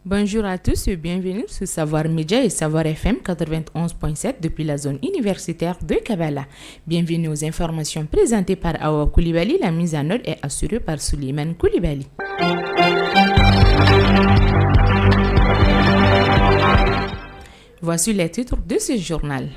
Bonjour à tous et bienvenue sur Savoir Média et Savoir FM 91.7 depuis la zone universitaire de Kabbalah. Bienvenue aux informations présentées par Awa Koulibaly. La mise en œuvre est assurée par Suleiman Koulibaly. Voici les titres de ce journal.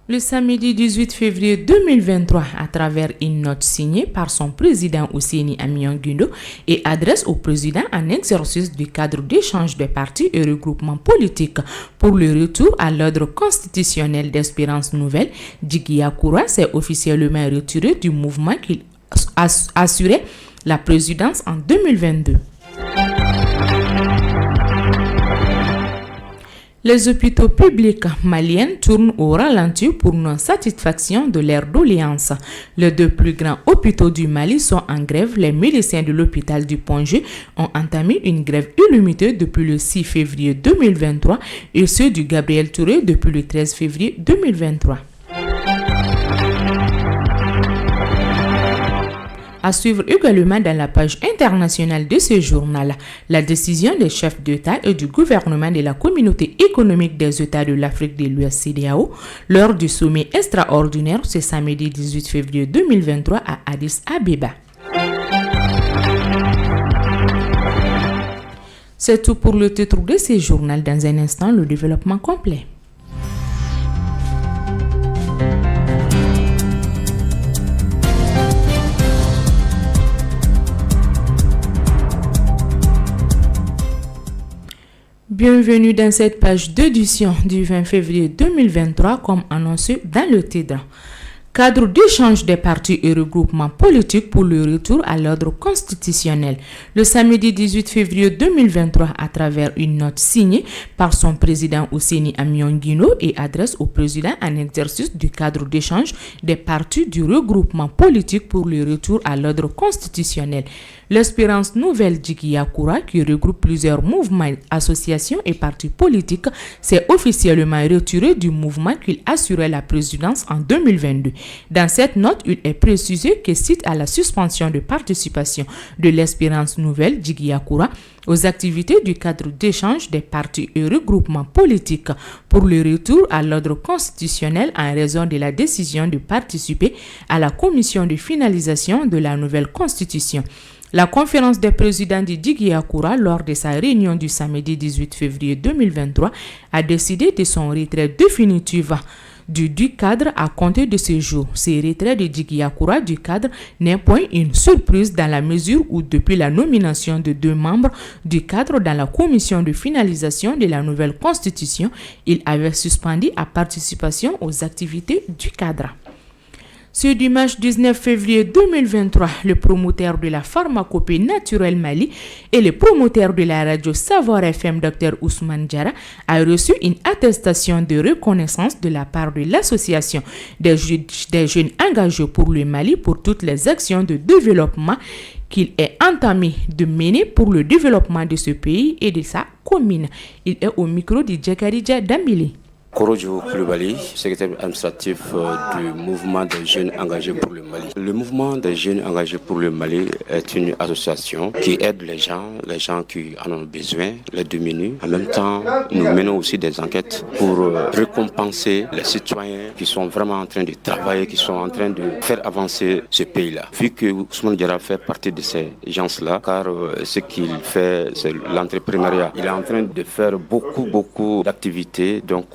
Le samedi 18 février 2023, à travers une note signée par son président Ousseini Amion Guindo et adresse au président en exercice du cadre d'échange des partis et regroupements politiques pour le retour à l'ordre constitutionnel d'Espérance Nouvelle, Djigui Yakoura s'est officiellement retiré du mouvement qu'il assurait la présidence en 2022. Les hôpitaux publics maliens tournent au ralenti pour non-satisfaction de leurs doléances. Les deux plus grands hôpitaux du Mali sont en grève. Les médecins de l'hôpital du Pongé ont entamé une grève illimitée depuis le 6 février 2023 et ceux du Gabriel Touré depuis le 13 février 2023. À suivre également dans la page internationale de ce journal, la décision des chefs d'État et du gouvernement de la communauté économique des États de l'Afrique de l'Ouest CEDEAO lors du sommet extraordinaire ce samedi 18 février 2023 à Addis Abeba. C'est tout pour le titre de ce journal. Dans un instant, le développement complet. Bienvenue dans cette page d'édition du 20 février 2023 comme annoncé dans le titre. Cadre d'échange des partis et regroupements politiques pour le retour à l'ordre constitutionnel. Le samedi 18 février 2023, à travers une note signée par son président Ousseini Amion Guindo et adresse au président en exercice du cadre d'échange des partis du regroupement politique pour le retour à l'ordre constitutionnel. L'Espérance Nouvelle Djigui Yakoura, qui regroupe plusieurs mouvements, associations et partis politiques, s'est officiellement retiré du mouvement qu'il assurait la présidence en 2022. Dans cette note, il est précisé que suite à la suspension de participation de l'Espérance Nouvelle Djigui Yakoura aux activités du cadre d'échange des partis et regroupements politiques pour le retour à l'ordre constitutionnel en raison de la décision de participer à la commission de finalisation de la nouvelle constitution. La conférence des présidents de Djigui Yakoura, lors de sa réunion du samedi 18 février 2023, a décidé de son retrait définitif du cadre à compter de ce jour. Ce retrait de Djigui Yakoura du cadre n'est point une surprise dans la mesure où depuis la nomination de 2 membres du cadre dans la commission de finalisation de la nouvelle constitution, il avait suspendu la participation aux activités du cadre. Ce dimanche 19 février 2023, le promoteur de la pharmacopée naturelle Mali et le promoteur de la radio Savoir FM Dr Ousmane Diarra a reçu une attestation de reconnaissance de la part de l'association des jeunes engagés pour le Mali pour toutes les actions de développement qu'il est entamé de mener pour le développement de ce pays et de sa commune. Il est au micro de Djakaridja Dambili. Korojo Koulibaly, secrétaire administratif du mouvement des jeunes engagés pour le Mali. Le mouvement des jeunes engagés pour le Mali est une association qui aide les gens qui en ont besoin, les démunis. En même temps, nous menons aussi des enquêtes pour récompenser les citoyens qui sont vraiment en train de travailler, qui sont en train de faire avancer ce pays-là. Vu que Ousmane Diarra fait partie de ces gens-là, car ce qu'il fait, c'est l'entrepreneuriat. Il est en train de faire beaucoup d'activités, donc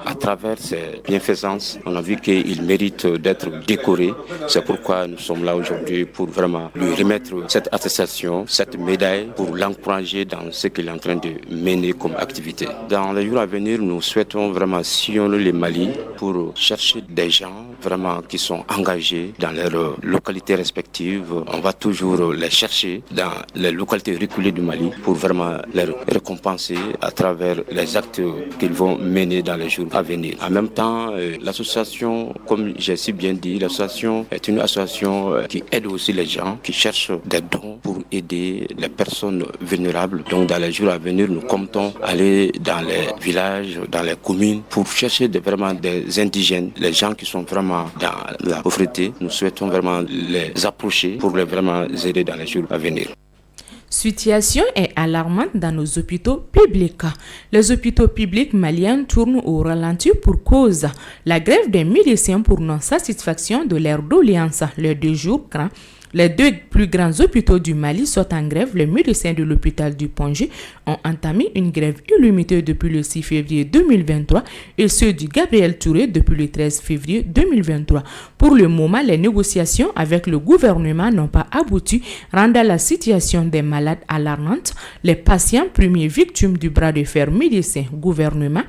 à travers ses bienfaisances, on a vu qu'il mérite d'être décoré. C'est pourquoi nous sommes là aujourd'hui pour vraiment lui remettre cette attestation, cette médaille, pour l'encourager dans ce qu'il est en train de mener comme activité. Dans les jours à venir, nous souhaitons vraiment sillonner le Mali pour chercher des gens vraiment qui sont engagés dans leurs localités respectives. On va toujours les chercher dans les localités reculées du Mali pour vraiment les récompenser à travers les actes qu'ils vont mener dans les jours jours à venir. En même temps, l'association, comme j'ai si bien dit, l'association est une association qui aide aussi les gens qui cherchent des dons pour aider les personnes vulnérables. Donc dans les jours à venir, nous comptons aller dans les villages, dans les communes pour chercher vraiment des indigènes, les gens qui sont vraiment dans la pauvreté. Nous souhaitons vraiment les approcher pour les vraiment aider dans les jours à venir. Situation est alarmante dans nos hôpitaux publics. Les hôpitaux publics maliens tournent au ralenti pour cause la grève des médecins pour non-satisfaction de leur doléance. Les deux plus grands hôpitaux du Mali sont en grève. Les médecins de l'hôpital du Pongé ont entamé une grève illimitée depuis le 6 février 2023 et ceux du Gabriel Touré depuis le 13 février 2023. Pour le moment, les négociations avec le gouvernement n'ont pas abouti, rendant la situation des malades alarmante. Les patients, premiers victimes du bras de fer médecin-gouvernement,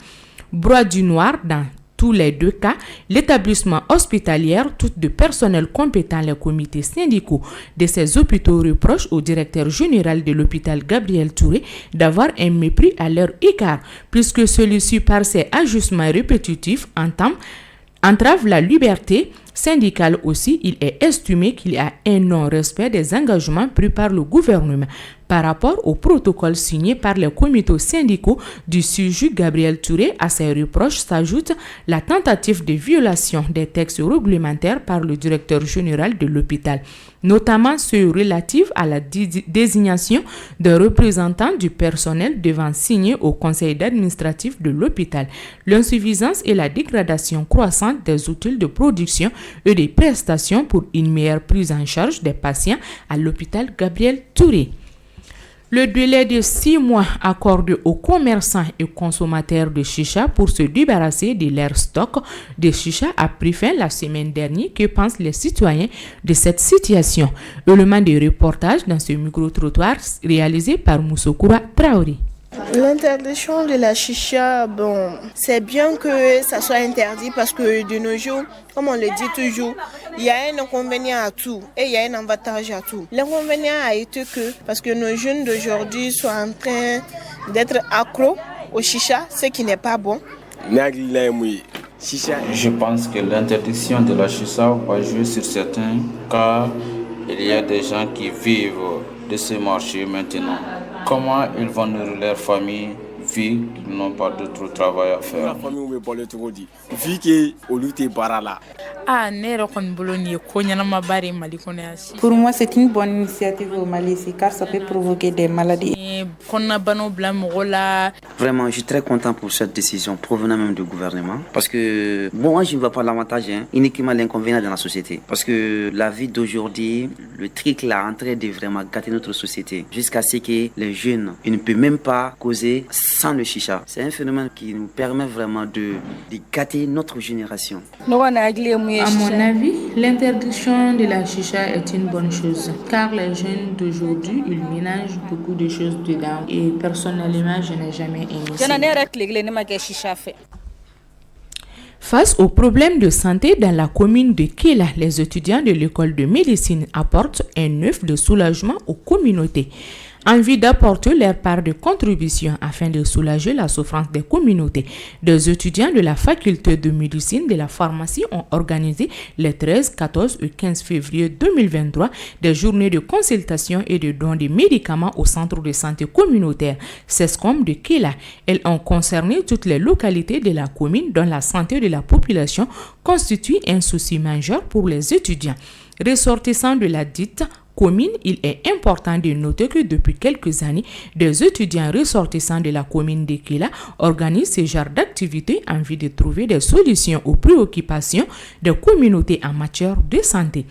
broient du noir dans tous les deux cas, l'établissement hospitalier, tout de personnel compétent, les comités syndicaux de ces hôpitaux reprochent au directeur général de l'hôpital Gabriel Touré d'avoir un mépris à leur égard, puisque celui-ci, par ses ajustements répétitifs, entrave la liberté syndicale aussi. Il est estimé qu'il y a un non-respect des engagements pris par le gouvernement. Par rapport au protocole signé par les comités syndicaux du sujet Gabriel Touré, à ces reproches s'ajoute la tentative de violation des textes réglementaires par le directeur général de l'hôpital, notamment ceux relatifs à la désignation des représentants du personnel devant signer au conseil d'administratif de l'hôpital, l'insuffisance et la dégradation croissante des outils de production et des prestations pour une meilleure prise en charge des patients à l'hôpital Gabriel Touré. Le délai de 6 mois accordé aux commerçants et consommateurs de chicha pour se débarrasser de leur stock de chicha a pris fin la semaine dernière. Que pensent les citoyens de cette situation? Élément de reportage dans ce micro-trottoir réalisé par Moussokura Traoré. L'interdiction de la chicha, c'est bien que ça soit interdit parce que de nos jours, comme on le dit toujours, il y a un inconvénient à tout et il y a un avantage à tout. L'inconvénient a été que, parce que nos jeunes d'aujourd'hui sont en train d'être accros au chicha, ce qui n'est pas bon. Je pense que l'interdiction de la chicha va jouer sur certains car il y a des gens qui vivent de ce marché maintenant. Comment ils vont nourrir leur famille vu qu'ils n'ont pas d'autre travail à faire? Pour moi, c'est une bonne initiative au Mali ici, car ça peut provoquer des maladies. Vraiment, je suis très content pour cette décision provenant même du gouvernement. Parce que, moi, je ne vois pas l'avantage, uniquement l'inconvénient dans la société. Parce que la vie d'aujourd'hui, le truc là, est en train de vraiment gâter notre société. Jusqu'à ce que les jeunes, ils ne peuvent même pas causer sans le chicha. C'est un phénomène qui nous permet vraiment de gâter notre génération. À mon avis, l'interdiction de la chicha est une bonne chose, car les jeunes d'aujourd'hui, ils ménagent beaucoup de choses dedans. Et personnellement, je n'ai jamais aimé ça. Face aux problèmes de santé dans la commune de Kela, les étudiants de l'école de médecine apportent un œuf de soulagement aux communautés. Envie d'apporter leur part de contribution afin de soulager la souffrance des communautés. Des étudiants de la faculté de médecine de la pharmacie ont organisé les 13, 14 et 15 février 2023 des journées de consultation et de dons de médicaments au centre de santé communautaire CESCOM de Kela. Elles ont concerné toutes les localités de la commune dont la santé de la population constitue un souci majeur pour les étudiants. Ressortissants de la dite commune, il est important de noter que depuis quelques années, des étudiants ressortissants de la commune de Kela organisent ce genre d'activités en vue de trouver des solutions aux préoccupations des communautés en matière de santé.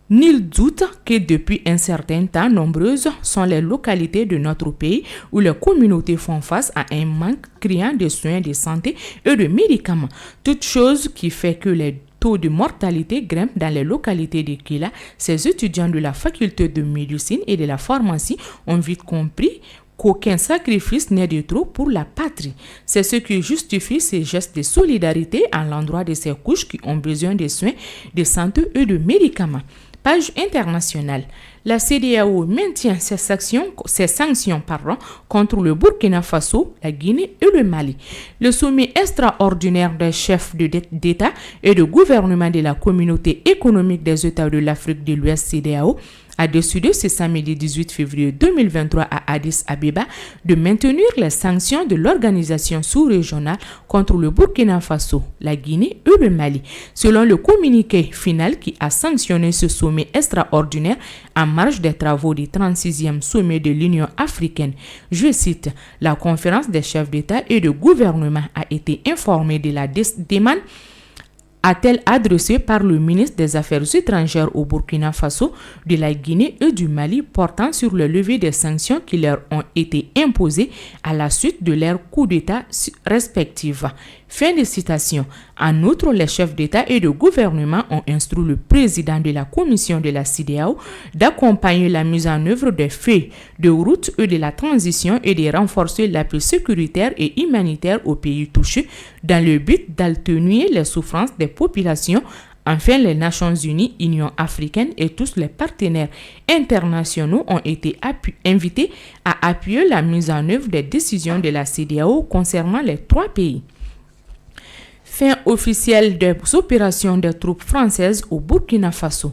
Nul doute que depuis un certain temps, nombreuses sont les localités de notre pays où les communautés font face à un manque criant de soins de santé et de médicaments. Toute chose qui fait que les taux de mortalité grimpent dans les localités de Kela. Ces étudiants de la faculté de médecine et de la pharmacie ont vite compris qu'aucun sacrifice n'est de trop pour la patrie. C'est ce qui justifie ces gestes de solidarité à l'endroit de ces couches qui ont besoin de soins de santé et de médicaments. Page internationale. La CEDEAO maintient ses sanctions contre le Burkina Faso, la Guinée et le Mali. Le sommet extraordinaire des chefs d'État et de gouvernement de la Communauté économique des États de l'Afrique de l'Ouest CEDEAO a décidé ce samedi 18 février 2023 à Addis Abeba de maintenir les sanctions de l'organisation sous-régionale contre le Burkina Faso, la Guinée et le Mali. Selon le communiqué final qui a sanctionné ce sommet extraordinaire en marge des travaux du 36e sommet de l'Union africaine, je cite, la conférence des chefs d'État et de gouvernement a été informée de la demande a-t-elle adressé par le ministre des Affaires étrangères au Burkina Faso, de la Guinée et du Mali portant sur le lever des sanctions qui leur ont été imposées à la suite de leurs coups d'État respectifs. Fin de citation. En outre, les chefs d'État et de gouvernement ont instruit le président de la commission de la CEDEAO d'accompagner la mise en œuvre des feuilles de route et de la transition et de renforcer l'appui sécuritaire et humanitaire aux pays touchés dans le but d'atténuer les souffrances des populations. Enfin, les Nations Unies, Union africaine et tous les partenaires internationaux ont été invités à appuyer la mise en œuvre des décisions de la CEDEAO concernant les trois pays. Fin officielle des opérations des troupes françaises au Burkina Faso.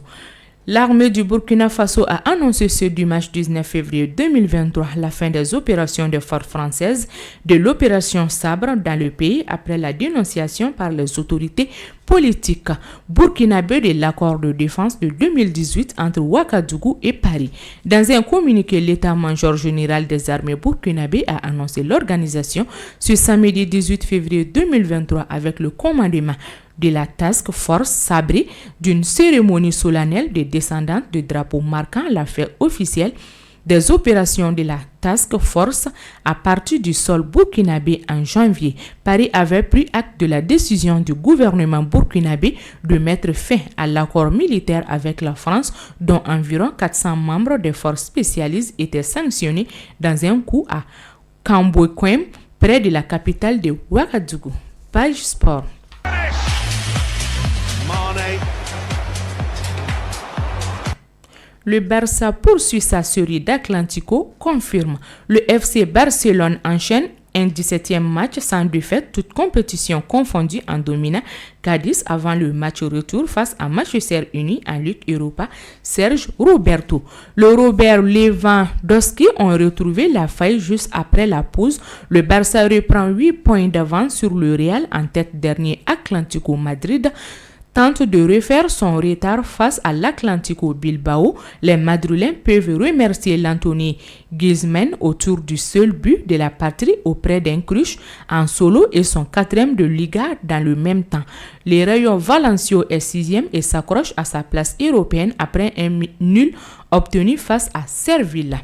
L'armée du Burkina Faso a annoncé ce dimanche 19 février 2023 la fin des opérations des forces françaises de l'opération Sabre dans le pays après la dénonciation par les autorités politiques burkinabé de l'accord de défense de 2018 entre Ouagadougou et Paris. Dans un communiqué, l'état-major général des armées burkinabé a annoncé l'organisation ce samedi 18 février 2023 avec le commandement de la Task Force sabrée d'une cérémonie solennelle de descendante de drapeau marquant la fête officielle des opérations de la Task Force à partir du sol burkinabé en janvier. Paris avait pris acte de la décision du gouvernement burkinabé de mettre fin à l'accord militaire avec la France, dont environ 400 membres des forces spécialisées étaient sanctionnés dans un coup à Kambokwem, près de la capitale de Ouagadougou. Page Sport. Le Barça poursuit sa série d'Atlético, confirme. Le FC Barcelone enchaîne un 17e match sans défaite, toute compétition confondue en dominant Cadiz avant le match retour face à Manchester United en Ligue Europa. Serge Roberto. Le Robert Lewandowski ont retrouvé la faille juste après la pause. Le Barça reprend 8 points d'avance sur le Real en tête dernier Atlético Madrid. Tente de refaire son retard face à l'Atlético Bilbao. Les Madrilènes peuvent remercier l'Anthony Griezmann autour du seul but de la patrie auprès d'un cruche en solo et son 4e de Liga dans le même temps. Le Rayo Valencio est 6e et s'accroche à sa place européenne après un nul obtenu face à Sevilla.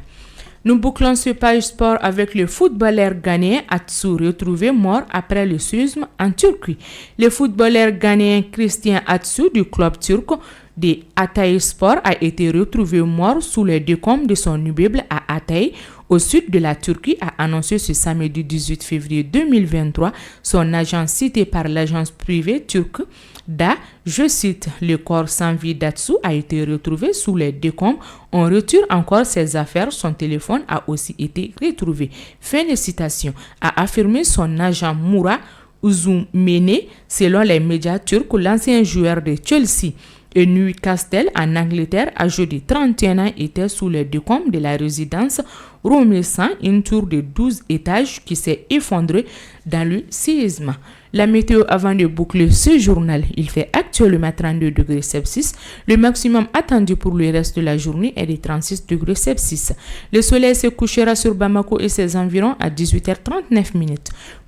Nous bouclons ce page sport avec le footballeur ghanéen Atsu retrouvé mort après le séisme en Turquie. Le footballeur ghanéen Christian Atsu du club turc de Hatayspor a été retrouvé mort sous les décombres de son immeuble à Hatay, au sud de la Turquie, a annoncé ce samedi 18 février 2023 son agent cité par l'agence privée turque DA. Je cite, le corps sans vie d'Atsu a été retrouvé sous les décombres. On retire encore ses affaires. Son téléphone a aussi été retrouvé. Fin de citation, a affirmé son agent Moura Uzumene. Selon les médias turcs, l'ancien joueur de Chelsea et Newcastle en Angleterre, âgé de 31 ans, était sous les décombres de la résidence Romessan, une tour de 12 étages qui s'est effondrée dans le séisme. La météo avant de boucler ce journal, il fait actuellement 32 degrés Celsius. Le maximum attendu pour le reste de la journée est de 36 degrés Celsius. Le soleil se couchera sur Bamako et ses environs à 18h39.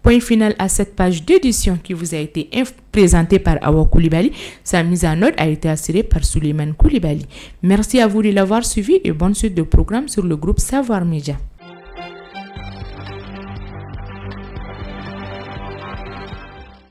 Point final à cette page d'édition qui vous a été présentée par Awa Koulibaly. Sa mise en note a été assurée par Suleiman Koulibaly. Merci à vous de l'avoir suivi et bonne suite de programme sur le groupe Savoir Média.